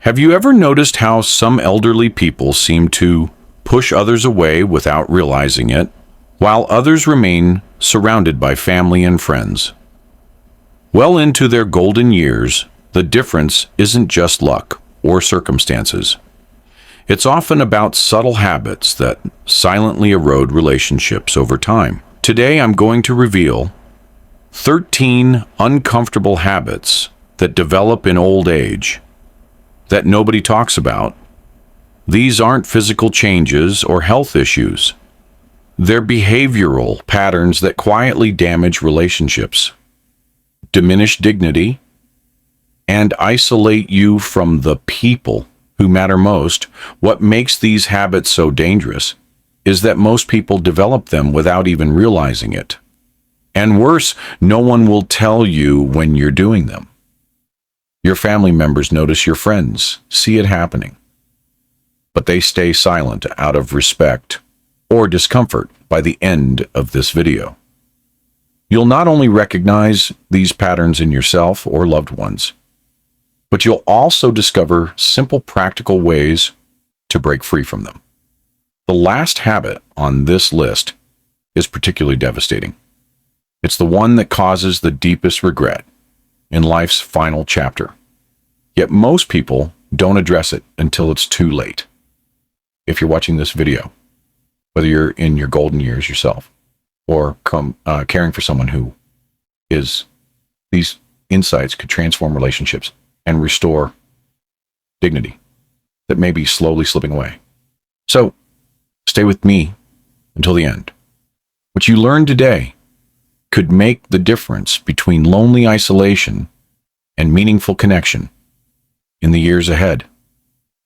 Have you ever noticed how some elderly people seem to push others away without realizing it, while others remain surrounded by family and friends? Well into their golden years, the difference isn't just luck or circumstances. It's often about subtle habits that silently erode relationships over time. Today, I'm going to reveal 13 uncomfortable habits that develop in old age that nobody talks about. These aren't physical changes or health issues. They're behavioral patterns that quietly damage relationships, diminish dignity, and isolate you from the people who matter most. What makes these habits so dangerous is that most people develop them without even realizing it. And worse, no one will tell you when you're doing them. Your family members notice, your friends see it happening, but they stay silent out of respect or discomfort. By the end of this video, you'll not only recognize these patterns in yourself or loved ones, but you'll also discover simple, practical ways to break free from them. The last habit on this list is particularly devastating. It's the one that causes the deepest regret in life's final chapter. Yet most people don't address it until it's too late. If you're watching this video, whether you're in your golden years yourself or caring for someone who is, these insights could transform relationships and restore dignity that may be slowly slipping away. So stay with me until the end. What you learn today could make the difference between lonely isolation and meaningful connection in the years ahead.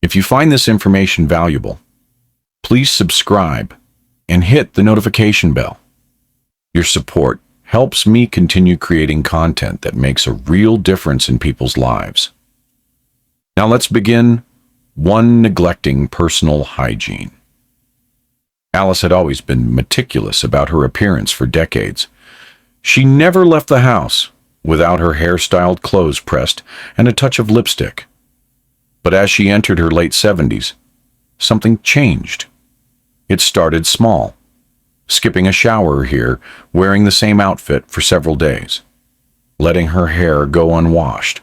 If you find this information valuable, please subscribe and hit the notification bell. Your support helps me continue creating content that makes a real difference in people's lives. Now let's begin. 1. Neglecting personal hygiene. Alice had always been meticulous about her appearance for decades. She never left the house without her hair-styled, clothes pressed, and a touch of lipstick. But as she entered her late 70s, something changed. It started small, skipping a shower here, wearing the same outfit for several days, letting her hair go unwashed.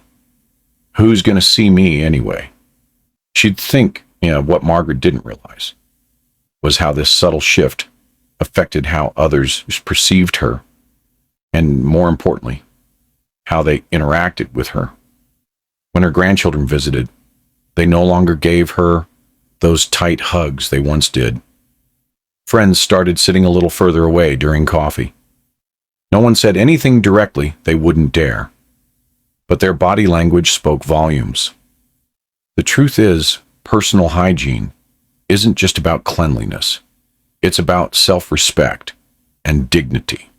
Who's going to see me anyway? She'd think, what Margaret didn't realize was how this subtle shift affected how others perceived her, and more importantly, how they interacted with her. When her grandchildren visited, they no longer gave her those tight hugs they once did. Friends started sitting a little further away during coffee. No one said anything directly, they wouldn't dare, but their body language spoke volumes. The truth is, personal hygiene isn't just about cleanliness. It's about self-respect and dignity.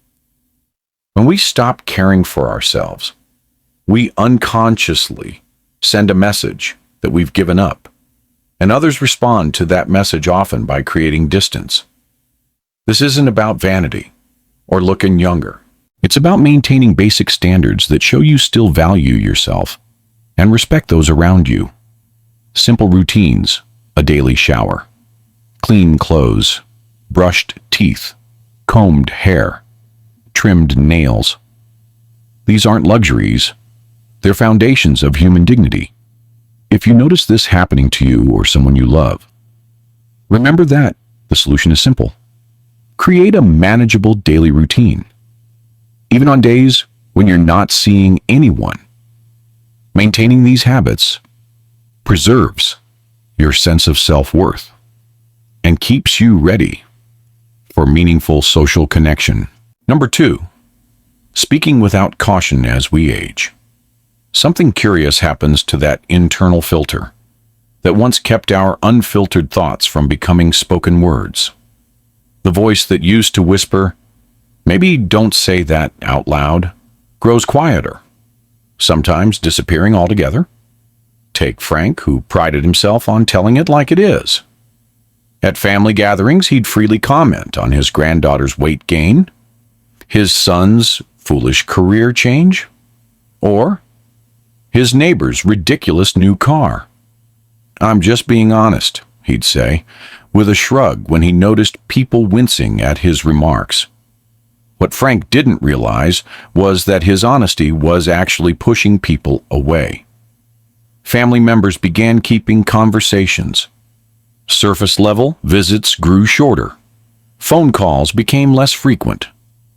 When we stop caring for ourselves, we unconsciously send a message that we've given up, and others respond to that message often by creating distance. This isn't about vanity or looking younger. It's about maintaining basic standards that show you still value yourself and respect those around you. Simple routines, a daily shower, clean clothes, brushed teeth, combed hair, trimmed nails. These aren't luxuries. They're foundations of human dignity. If you notice this happening to you or someone you love, remember that the solution is simple. Create a manageable daily routine, even on days when you're not seeing anyone. Maintaining these habits preserves your sense of self-worth and keeps you ready for meaningful social connection. Number 2, speaking without caution as we age. Something curious happens to that internal filter that once kept our unfiltered thoughts from becoming spoken words. The voice that used to whisper, "Maybe don't say that out loud," grows quieter, sometimes disappearing altogether. Take Frank, who prided himself on telling it like it is. At family gatherings, he'd freely comment on his granddaughter's weight gain, his son's foolish career change, or his neighbor's ridiculous new car. "I'm just being honest," he'd say, with a shrug when he noticed people wincing at his remarks. What Frank didn't realize was that his honesty was actually pushing people away. Family members began keeping conversations. Surface-level visits grew shorter. Phone calls became less frequent.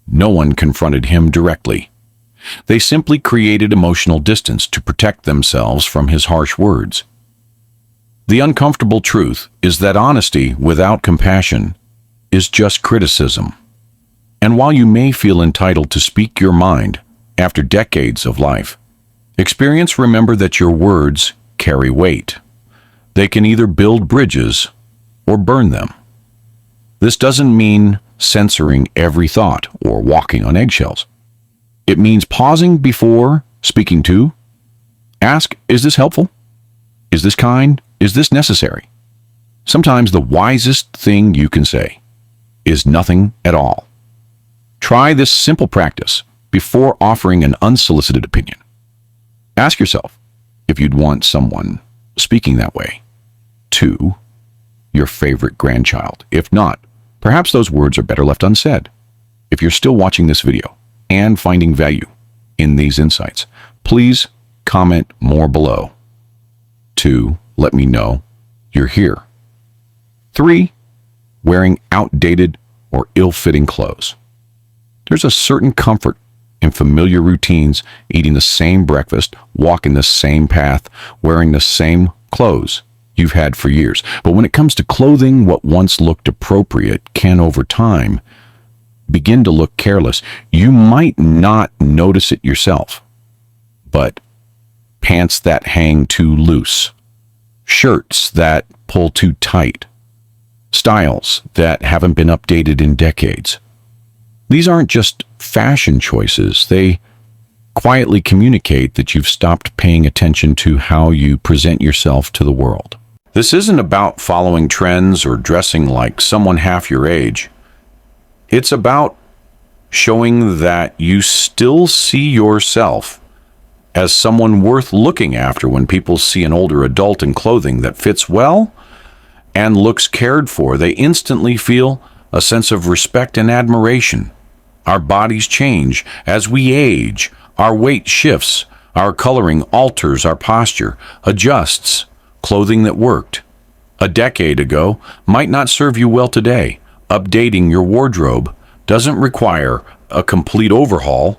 No one confronted him directly. They simply created emotional distance to protect themselves from his harsh words. The uncomfortable truth is that honesty without compassion is just criticism. And while you may feel entitled to speak your mind after decades of life, remember that your words carry weight. They can either build bridges or burn them. This doesn't mean censoring every thought or walking on eggshells. It means pausing before speaking to. Ask, is this helpful? Is this kind? Is this necessary? Sometimes the wisest thing you can say is nothing at all. Try this simple practice before offering an unsolicited opinion. Ask yourself if you'd want someone speaking that way to your favorite grandchild. If not, perhaps those words are better left unsaid. If you're still watching this video and finding value in these insights, please comment more below. 2, let me know you're here. 3, wearing outdated or ill-fitting clothes. There's a certain comfort in familiar routines, eating the same breakfast, walking the same path, wearing the same clothes you've had for years. But when it comes to clothing, what once looked appropriate can, over time, begin to look careless. You might not notice it yourself, but pants that hang too loose, shirts that pull too tight, styles that haven't been updated in decades. These aren't just fashion choices. They quietly communicate that you've stopped paying attention to how you present yourself to the world. This isn't about following trends or dressing like someone half your age. It's about showing that you still see yourself as someone worth looking after. When people see an older adult in clothing that fits well and looks cared for, they instantly feel a sense of respect and admiration. Our bodies change as we age. Our weight shifts. Our coloring alters. Our posture adjusts. Clothing that worked a decade ago might not serve you well today. Updating your wardrobe doesn't require a complete overhaul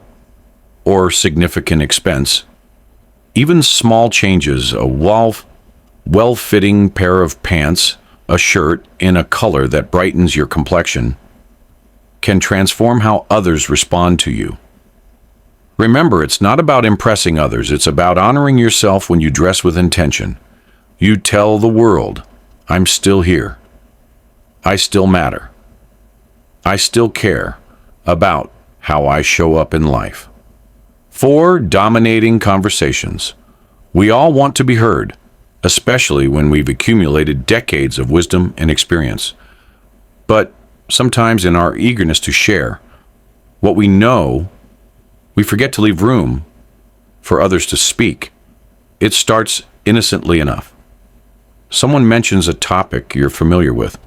or significant expense. Even small changes, a well-fitting pair of pants, a shirt in a color that brightens your complexion, can transform how others respond to you. Remember, it's not about impressing others. It's about honoring yourself. When you dress with intention, you tell the world, I'm still here. I still matter. I still care about how I show up in life. 4, dominating conversations. We all want to be heard, especially when we've accumulated decades of wisdom and experience. But sometimes in our eagerness to share what we know, we forget to leave room for others to speak. It starts innocently enough. Someone mentions a topic you're familiar with,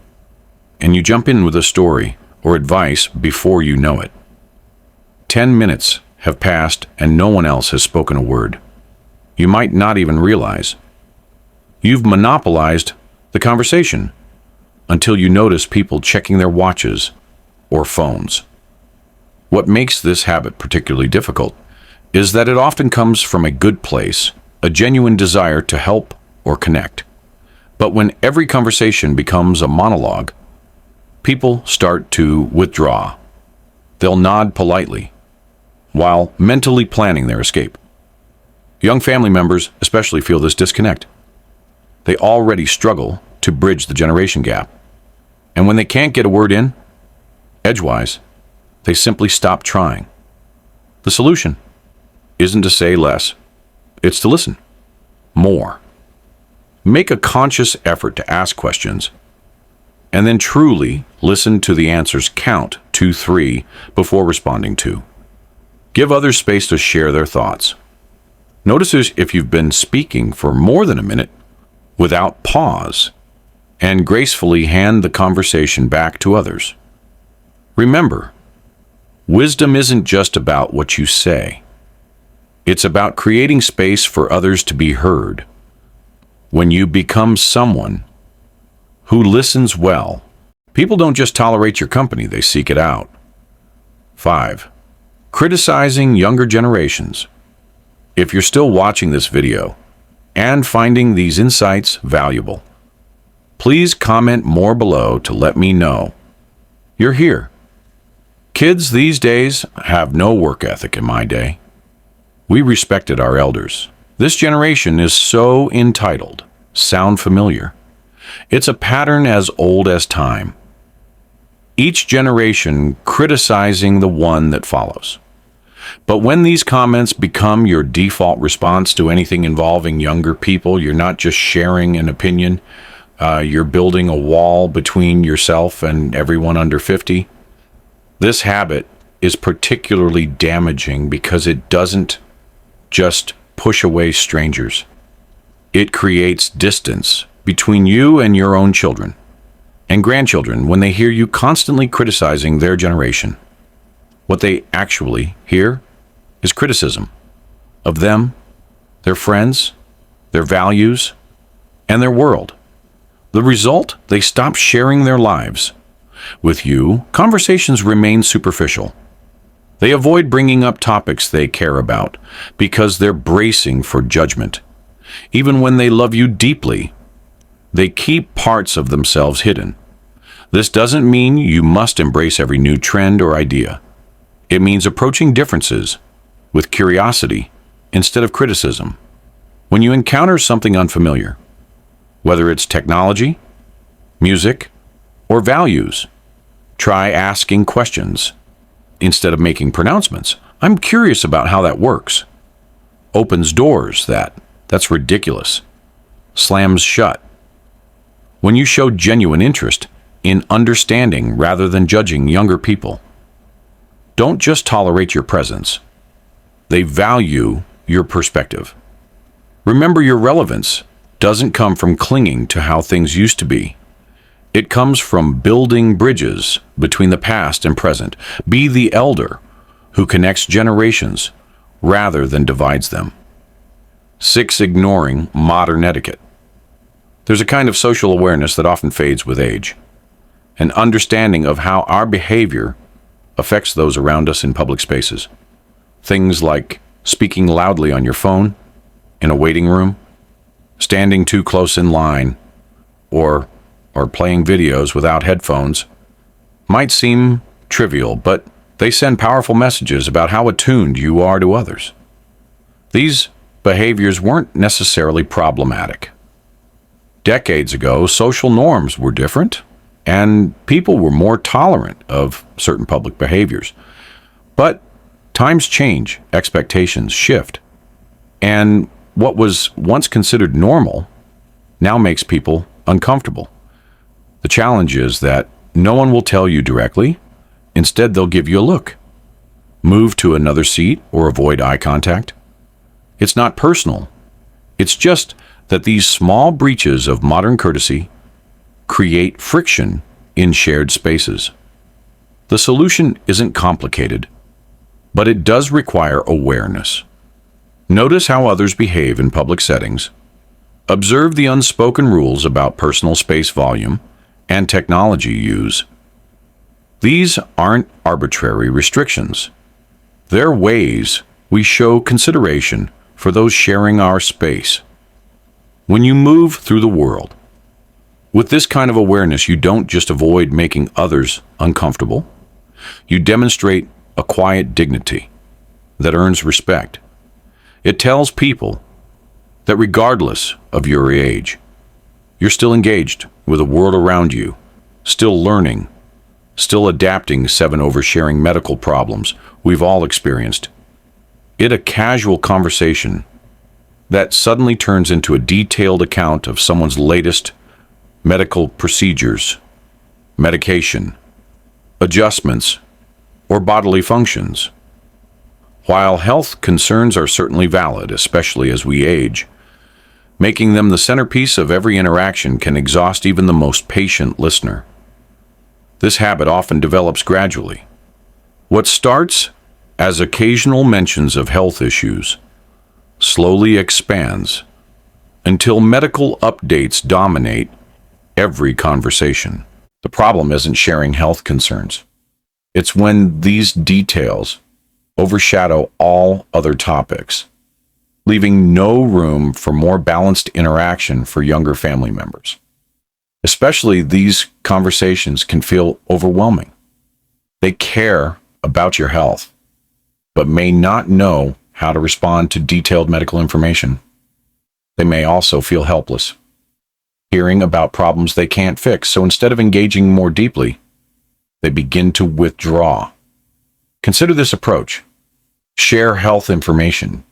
and you jump in with a story or advice before you know it. 10 minutes have passed and no one else has spoken a word. You might not even realize you've monopolized the conversation until you notice people checking their watches or phones. What makes this habit particularly difficult is that it often comes from a good place, a genuine desire to help or connect. But when every conversation becomes a monologue, people start to withdraw. They'll nod politely while mentally planning their escape. Young family members especially feel this disconnect. They already struggle to bridge the generation gap. And when they can't get a word in, edgewise, they simply stop trying. The solution isn't to say less, it's to listen more. Make a conscious effort to ask questions, and then truly listen to the answers. Count to 3 before responding to. Give others space to share their thoughts. Notice if you've been speaking for more than a minute, without pause, and gracefully hand the conversation back to others. Remember, wisdom isn't just about what you say. It's about creating space for others to be heard. When you become someone who listens well, people don't just tolerate your company, they seek it out. 5. Criticizing younger generations. If you're still watching this video and finding these insights valuable, please comment more below to let me know you're here. Kids these days have no work ethic. In my day, we respected our elders. This generation is so entitled. Sound familiar? It's a pattern as old as time. Each generation criticizing the one that follows. But when these comments become your default response to anything involving younger people, you're not just sharing an opinion, you're building a wall between yourself and everyone under 50. This habit is particularly damaging because it doesn't just push away strangers. It creates distance between you and your own children and grandchildren when they hear you constantly criticizing their generation. What they actually hear is criticism of them, their friends, their values, and their world. The result, they stop sharing their lives. With you, conversations remain superficial. They avoid bringing up topics they care about because they're bracing for judgment. Even when they love you deeply, they keep parts of themselves hidden. This doesn't mean you must embrace every new trend or idea. It means approaching differences with curiosity instead of criticism. When you encounter something unfamiliar, whether it's technology, music, or values, try asking questions instead of making pronouncements. I'm curious about how that works. Opens doors that's ridiculous. Slams shut. When you show genuine interest in understanding rather than judging younger people, don't just tolerate your presence. They value your perspective. Remember, your relevance doesn't come from clinging to how things used to be. It comes from building bridges between the past and present. Be the elder who connects generations rather than divides them. 6. Ignoring modern etiquette. There's a kind of social awareness that often fades with age, an understanding of how our behavior affects those around us in public spaces. Things like speaking loudly on your phone, in a waiting room, standing too close in line, or playing videos without headphones might seem trivial, but they send powerful messages about how attuned you are to others. These behaviors weren't necessarily problematic. Decades ago, social norms were different, and people were more tolerant of certain public behaviors. But times change, expectations shift, and what was once considered normal now makes people uncomfortable. The challenge is that no one will tell you directly. Instead, they'll give you a look. Move to another seat or avoid eye contact. It's not personal. It's just that these small breaches of modern courtesy create friction in shared spaces. The solution isn't complicated, but it does require awareness. Notice how others behave in public settings. Observe the unspoken rules about personal space volume and technology use. These aren't arbitrary restrictions. They're ways we show consideration for those sharing our space. When you move through the world with this kind of awareness, you don't just avoid making others uncomfortable. You demonstrate a quiet dignity that earns respect. It tells people that regardless of your age, you're still engaged with the world around you, still learning, still adapting 7 oversharing medical problems we've all experienced. A casual conversation that suddenly turns into a detailed account of someone's latest medical procedures, medication, adjustments, or bodily functions. While health concerns are certainly valid, especially as we age, Making them the centerpiece of every interaction can exhaust even the most patient listener. This habit often develops gradually. What starts as occasional mentions of health issues slowly expands until medical updates dominate every conversation. The problem isn't sharing health concerns. It's when these details overshadow all other topics, leaving no room for more balanced interaction for younger family members. Especially these conversations can feel overwhelming. They care about your health, but may not know how to respond to detailed medical information. They may also feel helpless, hearing about problems they can't fix, so instead of engaging more deeply, they begin to withdraw. Consider this approach. Share health information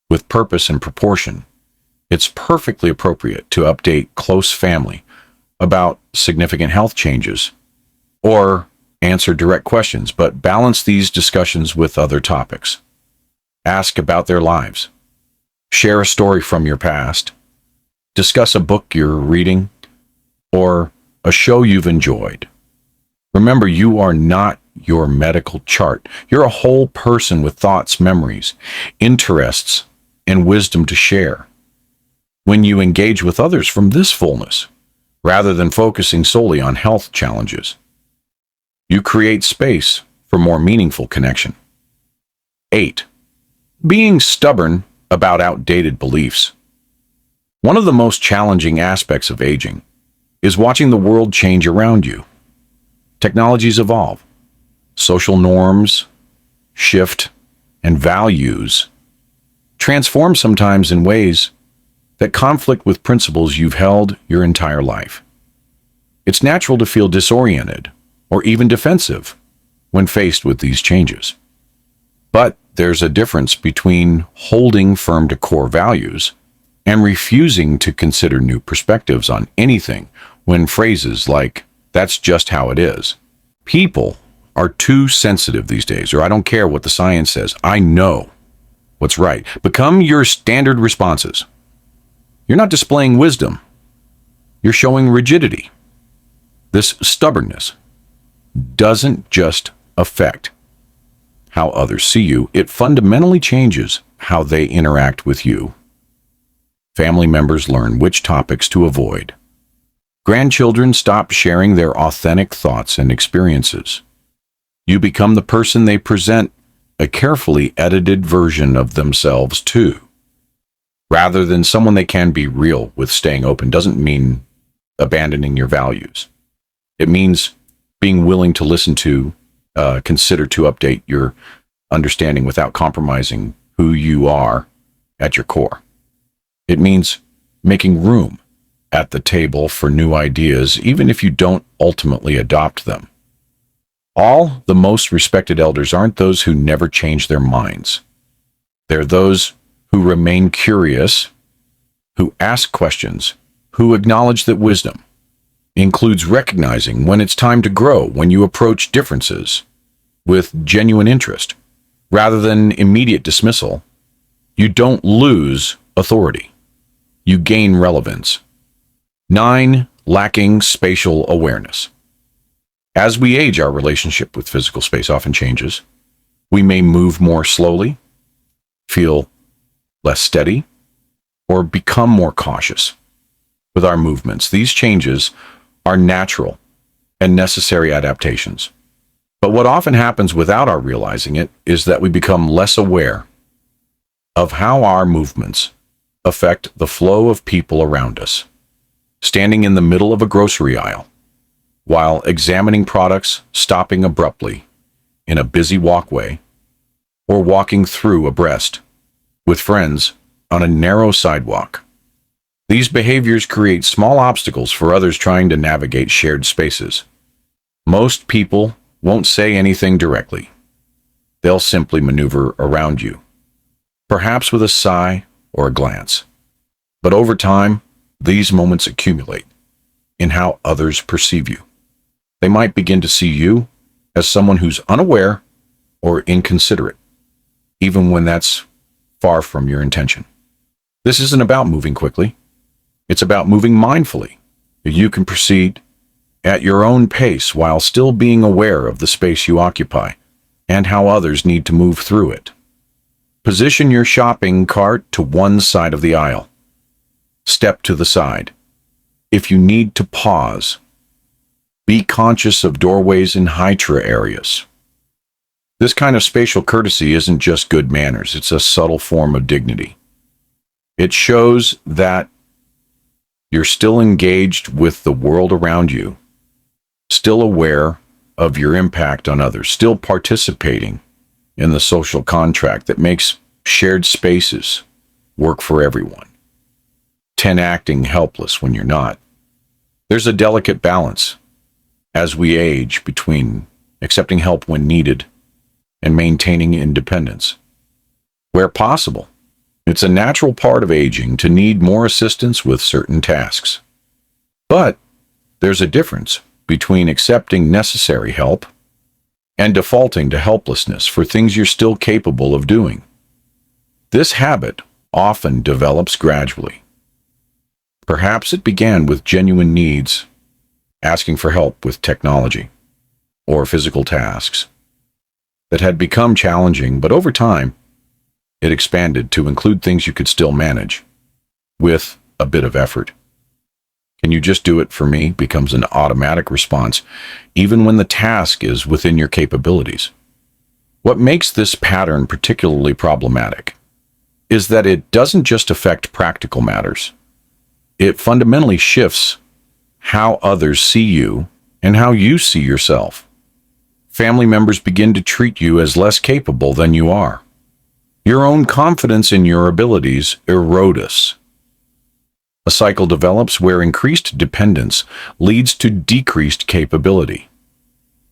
with purpose and proportion. It's perfectly appropriate to update close family about significant health changes or answer direct questions, but balance these discussions with other topics. Ask about their lives. Share a story from your past. Discuss a book you're reading or a show you've enjoyed. Remember, you are not your medical chart. You're a whole person with thoughts, memories, interests, and wisdom to share. When you engage with others from this fullness, rather than focusing solely on health challenges, you create space for more meaningful connection. 8. Being stubborn about outdated beliefs. One of the most challenging aspects of aging is watching the world change around you. Technologies evolve, social norms shift, and values transform sometimes in ways that conflict with principles you've held your entire life. It's natural to feel disoriented or even defensive when faced with these changes. But there's a difference between holding firm to core values and refusing to consider new perspectives on anything when phrases like, "that's just how it is." People are too sensitive these days, or "I don't care what the science says, I know what's right," become your standard responses. You're not displaying wisdom. You're showing rigidity. This stubbornness doesn't just affect how others see you, it fundamentally changes how they interact with you. Family members learn which topics to avoid. Grandchildren stop sharing their authentic thoughts and experiences. You become the person they present a carefully edited version of themselves to. Rather than someone they can be real with. Staying open doesn't mean abandoning your values. It means being willing to listen to, consider to update your understanding without compromising who you are at your core. It means making room at the table for new ideas, even if you don't ultimately adopt them. All the most respected elders aren't those who never change their minds. They're those who remain curious, who ask questions, who acknowledge that wisdom includes recognizing when it's time to grow, when you approach differences with genuine interest, rather than immediate dismissal. You don't lose authority. You gain relevance. 9. Lacking spatial awareness. As we age, our relationship with physical space often changes. We may move more slowly, feel less steady, or become more cautious with our movements. These changes are natural and necessary adaptations. But what often happens without our realizing it is that we become less aware of how our movements affect the flow of people around us. Standing in the middle of a grocery aisle, while examining products, stopping abruptly in a busy walkway, or walking through abreast with friends on a narrow sidewalk. These behaviors create small obstacles for others trying to navigate shared spaces. Most people won't say anything directly. They'll simply maneuver around you, perhaps with a sigh or a glance. But over time, these moments accumulate in how others perceive you. They might begin to see you as someone who's unaware or inconsiderate, even when that's far from your intention. This isn't about moving quickly. It's about moving mindfully. You can proceed at your own pace while still being aware of the space you occupy and how others need to move through it. Position your shopping cart to one side of the aisle. Step to the side. If you need to pause, be conscious of doorways and hydra areas. This kind of spatial courtesy isn't just good manners, it's a subtle form of dignity. It shows that you're still engaged with the world around you, still aware of your impact on others, still participating in the social contract that makes shared spaces work for everyone. 10. Acting helpless when you're not. There's a delicate balance as we age between accepting help when needed and maintaining independence. Where possible, it's a natural part of aging to need more assistance with certain tasks. But there's a difference between accepting necessary help and defaulting to helplessness for things you're still capable of doing. This habit often develops gradually. Perhaps it began with genuine needs, asking for help with technology or physical tasks that had become challenging, but over time, it expanded to include things you could still manage with a bit of effort. Can you just do it for me becomes an automatic response, even when the task is within your capabilities. What makes this pattern particularly problematic is that it doesn't just affect practical matters. It fundamentally shifts how others see you and how you see yourself. Family members begin to treat you as less capable than you are. Your own confidence in your abilities erodes. A cycle develops where increased dependence leads to decreased capability,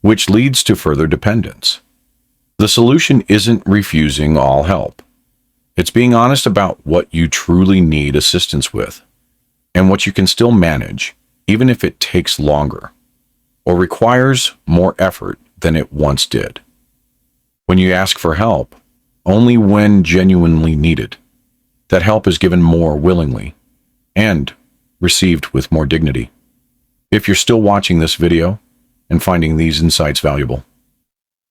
which leads to further dependence. The solution isn't refusing all help. It's being honest about what you truly need assistance with and what you can still manage, even if it takes longer or requires more effort than it once did. When you ask for help, only when genuinely needed, that help is given more willingly and received with more dignity. If you're still watching this video and finding these insights valuable,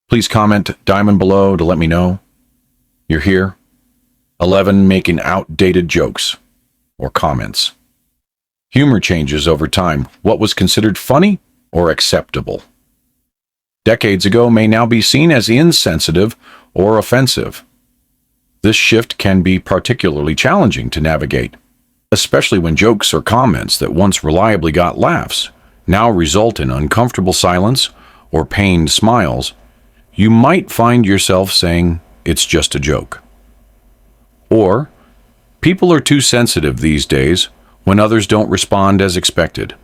please comment diamond below to let me know you're here. 11. Making outdated jokes or comments. Humor changes over time. What was considered funny or acceptable decades ago may now be seen as insensitive or offensive. This shift can be particularly challenging to navigate, especially when jokes or comments that once reliably got laughs now result in uncomfortable silence or pained smiles. You might find yourself saying, "It's just a joke." Or, "People are too sensitive these days," when others don't respond as expected.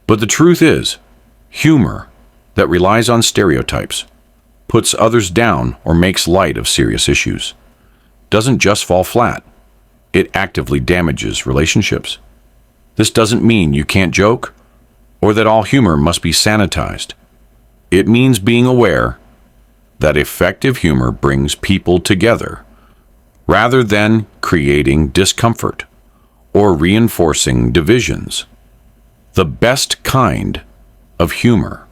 But the truth is, humor that relies on stereotypes, puts others down, or makes light of serious issues doesn't just fall flat. It actively damages relationships. This doesn't mean you can't joke or that all humor must be sanitized. It means being aware that effective humor brings people together rather than creating discomfort or reinforcing divisions. The best kind of humor